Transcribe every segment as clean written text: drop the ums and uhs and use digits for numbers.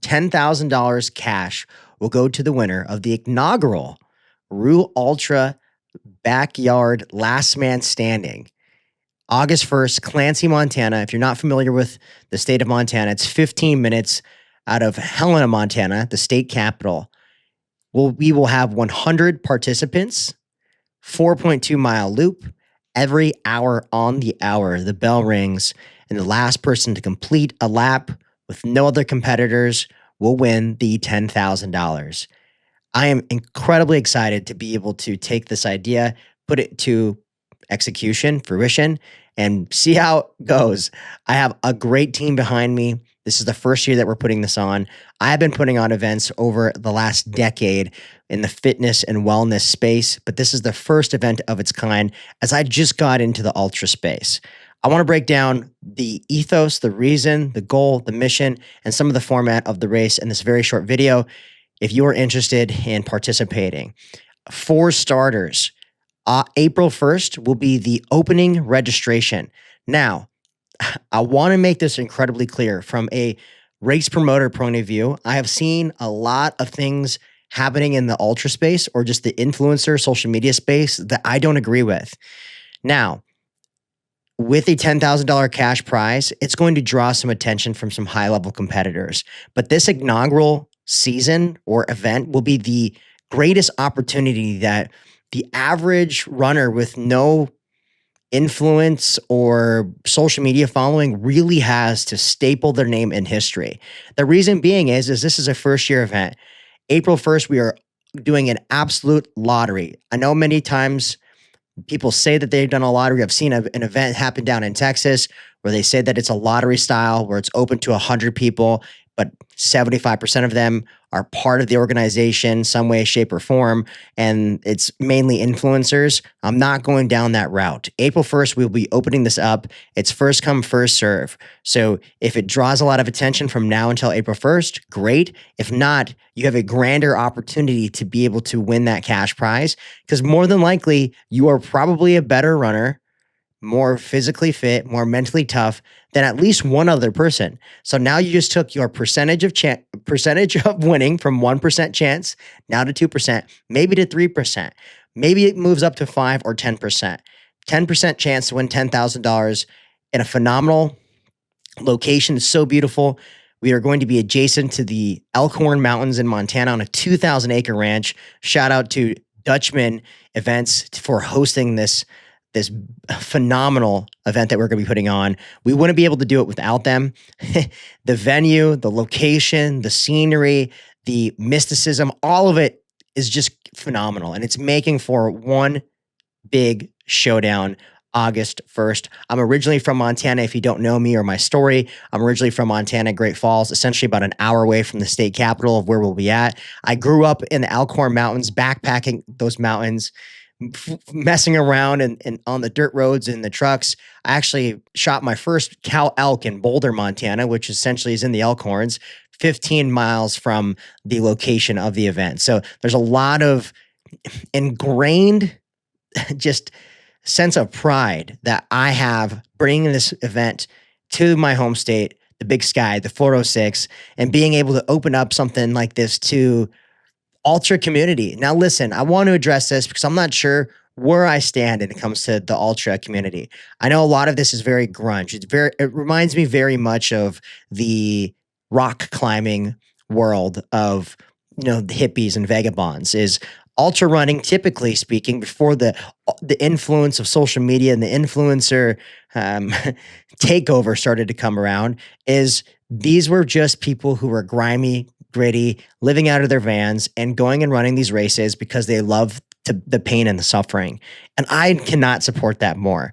$10,000 cash will go to the winner of the inaugural ROO Ultra Backyard Last Man Standing. August 1st, Clancy, Montana. If you're not familiar with the state of Montana, it's 15 minutes out of Helena, Montana, the state capital. We will have 100 participants, 4.2-mile loop, every hour on the hour. The bell rings, and the last person to complete a lap with no other competitors will win the $10,000. I am incredibly excited to be able to take this idea, put it to execution, fruition, and see how it goes. I have a great team behind me. This is the first year that we're putting this on. I have been putting on events over the last decade in the fitness and wellness space, but this is the first event of its kind as I just got into the ultra space. I want to break down the ethos, the reason, the goal, the mission, and some of the format of the race in this very short video if you are interested in participating. For starters, April 1st will be the opening registration. Now, I want to make this incredibly clear from a race promoter point of view. I have seen a lot of things happening in the ultra space or just the influencer social media space that I don't agree with. Now, with a $10,000 cash prize, it's going to draw some attention from some high-level competitors. But this inaugural season or event will be the greatest opportunity that the average runner with no influence or social media following really has to staple their name in history. The reason being is this is a first-year event. April 1st, we are doing an absolute lottery. I know many times people say that they've done a lottery. I've seen an event happen down in Texas where they say that it's a lottery style, where it's open to 100 people, but 75% of them are part of the organization, some way, shape, or form, and it's mainly influencers. I'm not going down that route. April 1st, we'll be opening this up. It's first come, first serve. So if it draws a lot of attention from now until April 1st, great. If not, you have a grander opportunity to be able to win that cash prize because more than likely, you are probably a better runner, more physically fit, more mentally tough than at least one other person. So now you just took your percentage of winning from 1% chance now to 2%, maybe to 3%. Maybe it moves up to 5 or 10%. 10% chance to win $10,000 in a phenomenal location. It's so beautiful. We are going to be adjacent to the Elkhorn Mountains in Montana on a 2,000-acre ranch. Shout out to Dutchman Events for hosting this phenomenal event that we're going to be putting on. We wouldn't be able to do it without them. The venue, the location, the scenery, the mysticism, all of it is just phenomenal. And it's making for one big showdown August 1st. I'm originally from Montana. If you don't know me or my story, I'm originally from Montana, Great Falls, essentially about an hour away from the state capital of where we'll be at. I grew up in the Elkhorn Mountains, backpacking those mountains, messing around and on the dirt roads and the trucks. I actually shot my first cow elk in Boulder, Montana, which essentially is in the Elkhorns, 15 miles from the location of the event. So there's a lot of ingrained just sense of pride that I have bringing this event to my home state, the Big Sky, the 406, and being able to open up something like this to ultra community. Now, listen, I want to address this because I'm not sure where I stand when it comes to the ultra community. I know a lot of this is very grunge. It reminds me very much of the rock climbing world of, the hippies and vagabonds. Is ultra running, typically speaking, before the influence of social media and the influencer takeover started to come around, is these were just people who were grimy, gritty, living out of their vans and going and running these races because they love the pain and the suffering. And I cannot support that more.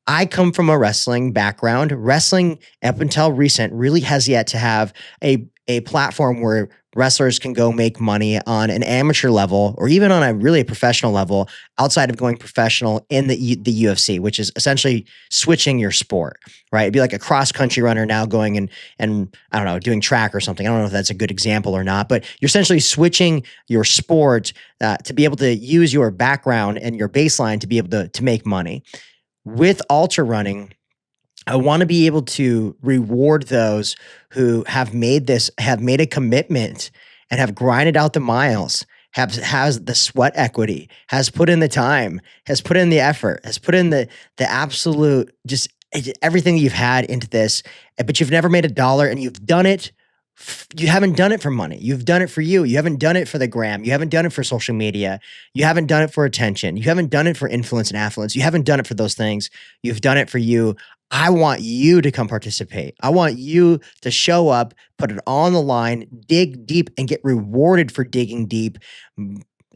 I come from a wrestling background. Wrestling, up until recent, really has yet to have a platform where wrestlers can go make money on an amateur level or even on a really professional level outside of going professional in the UFC, which is essentially switching your sport, right? It'd be like a cross-country runner now going and I don't know, doing track or something. I don't know if that's a good example or not, but you're essentially switching your sport to be able to use your background and your baseline to be able to make money. With ultra running, I want to be able to reward those who have made a commitment and have grinded out the miles, has the sweat equity, has put in the time, has put in the effort, has put in the absolute just everything that you've had into this, but you've never made a dollar and you've done it. You haven't done it for money. You've done it for you. You haven't done it for the gram. You haven't done it for social media. You haven't done it for attention. You haven't done it for influence and affluence. You haven't done it for those things. You've done it for you. I want you to come participate. I want you to show up, put it on the line, dig deep, and get rewarded for digging deep.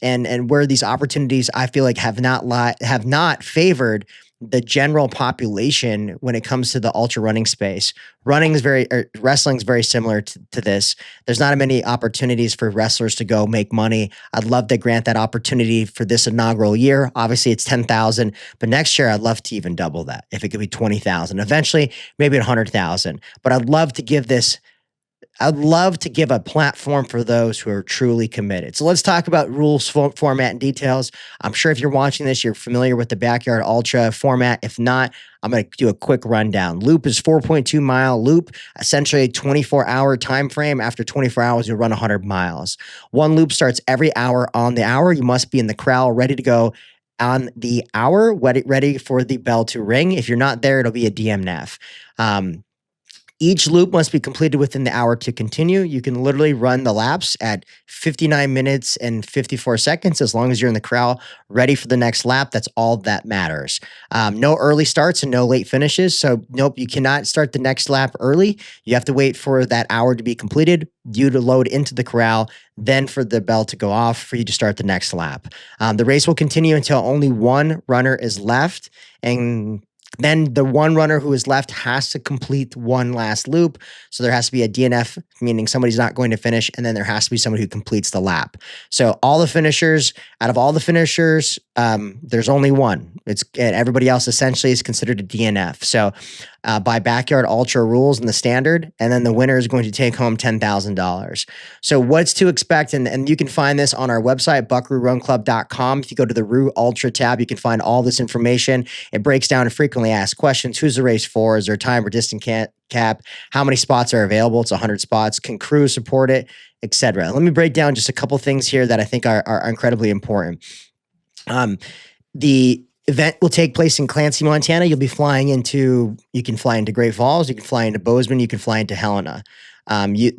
And where these opportunities I feel like have not favored the general population when it comes to the ultra running space. Wrestling is very similar to this. There's not many opportunities for wrestlers to go make money. I'd love to grant that opportunity for this inaugural year. Obviously, it's 10,000, but next year I'd love to even double that. If it could be 20,000, eventually maybe 100,000. But I'd love to give a platform for those who are truly committed. So let's talk about rules, format, and details. I'm sure if you're watching this, you're familiar with the Backyard Ultra format. If not, I'm going to do a quick rundown. Loop is 4.2 mile loop, essentially a 24-hour time frame. After 24 hours, you'll run 100 miles. One loop starts every hour on the hour. You must be in the corral, ready to go on the hour, ready for the bell to ring. If you're not there, it'll be a DMNF. Each loop must be completed within the hour to continue. You can literally run the laps at 59 minutes and 54 seconds as long as you're in the corral, ready for the next lap. That's all that matters. No early starts and no late finishes. So nope, you cannot start the next lap early. You have to wait for that hour to be completed, you to load into the corral, then for the bell to go off for you to start the next lap. The race will continue until only one runner is left, and then the one runner who is left has to complete one last loop. So there has to be a DNF, meaning somebody's not going to finish. And then there has to be somebody who completes the lap. So out of all the finishers, there's only one. And everybody else essentially is considered a DNF. So by Backyard Ultra rules and the standard, and then the winner is going to take home $10,000. So what's to expect? And you can find this on our website, buckaroorunclub.com. If you go to the ROO Ultra tab, you can find all this information. It breaks down frequently asked questions. Who's the race for? Is there a time or distance cap? How many spots are available? It's 100 spots. Can crews support it, etc. Let me break down just a couple things here that I think are incredibly important. The event will take place in Clancy, Montana. You can fly into Great Falls, you can fly into Bozeman, you can fly into Helena. You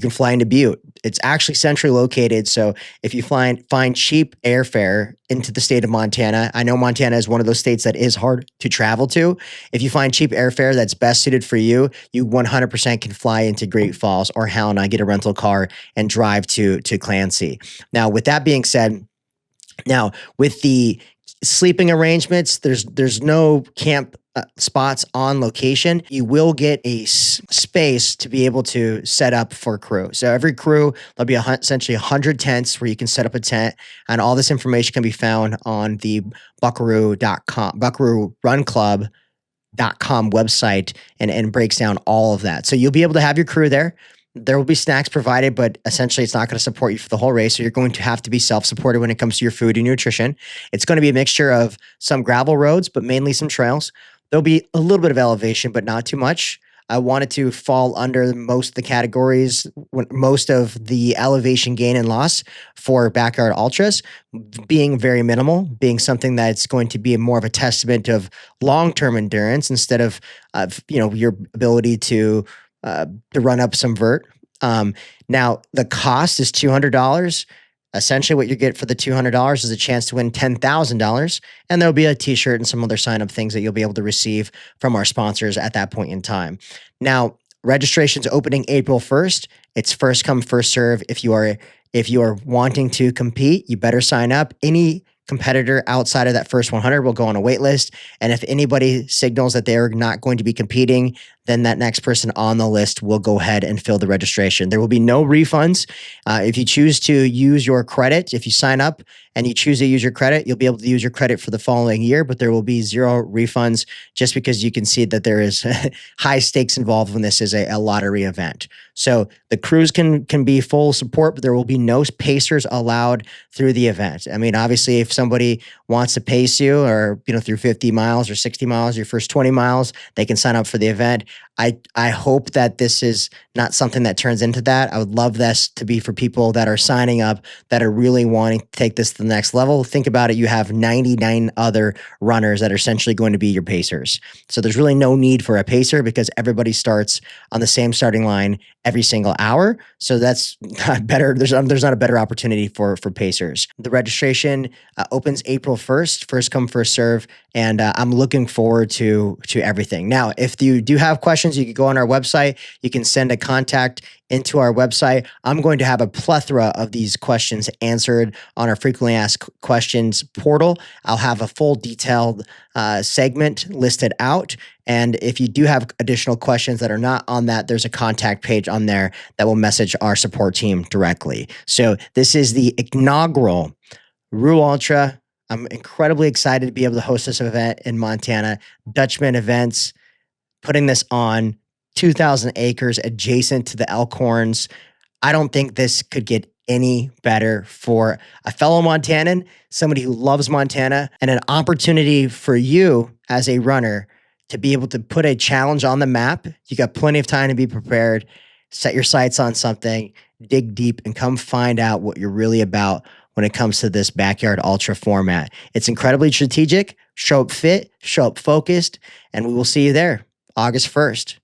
can fly into Butte. It's actually centrally located. So if you find cheap airfare into the state of Montana, I know Montana is one of those states that is hard to travel to. If you find cheap airfare that's best suited for you, you 100% can fly into Great Falls or Helena, get a rental car and drive to Clancy. Now, with that being said, with the sleeping arrangements, there's no camp spots on location. You will get a space to be able to set up for crew. So every crew, there'll be essentially 100 tents where you can set up a tent, and all this information can be found on the Buckaroo Run Club.com website and breaks down all of that. So you'll be able to have your crew there. There will be snacks provided, but essentially it's not going to support you for the whole race. So you're going to have to be self-supported when it comes to your food and nutrition. It's going to be a mixture of some gravel roads, but mainly some trails. There'll be a little bit of elevation, but not too much. I wanted to fall under most of the categories, most of the elevation gain and loss for Backyard Ultras being very minimal, being something that's going to be more of a testament of long-term endurance instead of your ability to run up some vert. Now the cost is $200. Essentially what you get for the $200 is a chance to win $10,000. And there'll be a t-shirt and some other sign-up things that you'll be able to receive from our sponsors at that point in time. Now, registration's opening April 1st. It's first come, first serve. If you are wanting to compete, you better sign up. Any competitor outside of that first 100 will go on a wait list. And if anybody signals that they're not going to be competing, then that next person on the list will go ahead and fill the registration. There will be no refunds. If you choose to use your credit, if you sign up and you choose to use your credit, you'll be able to use your credit for the following year, but there will be zero refunds just because you can see that there is high stakes involved when this is a lottery event. So the crews can be full support, but there will be no pacers allowed through the event. I mean, obviously, if somebody wants to pace you, or through 50 miles or 60 miles, your first 20 miles, they can sign up for the event. I hope that this is not something that turns into that. I would love this to be for people that are signing up, that are really wanting to take this to the next level. Think about it. You have 99 other runners that are essentially going to be your pacers. So there's really no need for a pacer because everybody starts on the same starting line every single hour. So that's not better. There's not a better opportunity for pacers. The registration opens April 1st, first come, first serve. And I'm looking forward to everything. Now, if you do have questions, you can go on our website. You can send a contact into our website. I'm going to have a plethora of these questions answered on our frequently asked questions portal. I'll have a full detailed segment listed out. And if you do have additional questions that are not on that, there's a contact page on there that will message our support team directly. So this is the inaugural ROO Ultra. I'm incredibly excited to be able to host this event in Montana. Dutchman Events putting this on 2,000 acres adjacent to the Elkhorns. I don't think this could get any better for a fellow Montanan, somebody who loves Montana, and an opportunity for you as a runner to be able to put a challenge on the map. You got plenty of time to be prepared. Set your sights on something, dig deep, and come find out what you're really about when it comes to this backyard ultra format. It's incredibly strategic. Show up fit, show up focused, and we will see you there August 1st.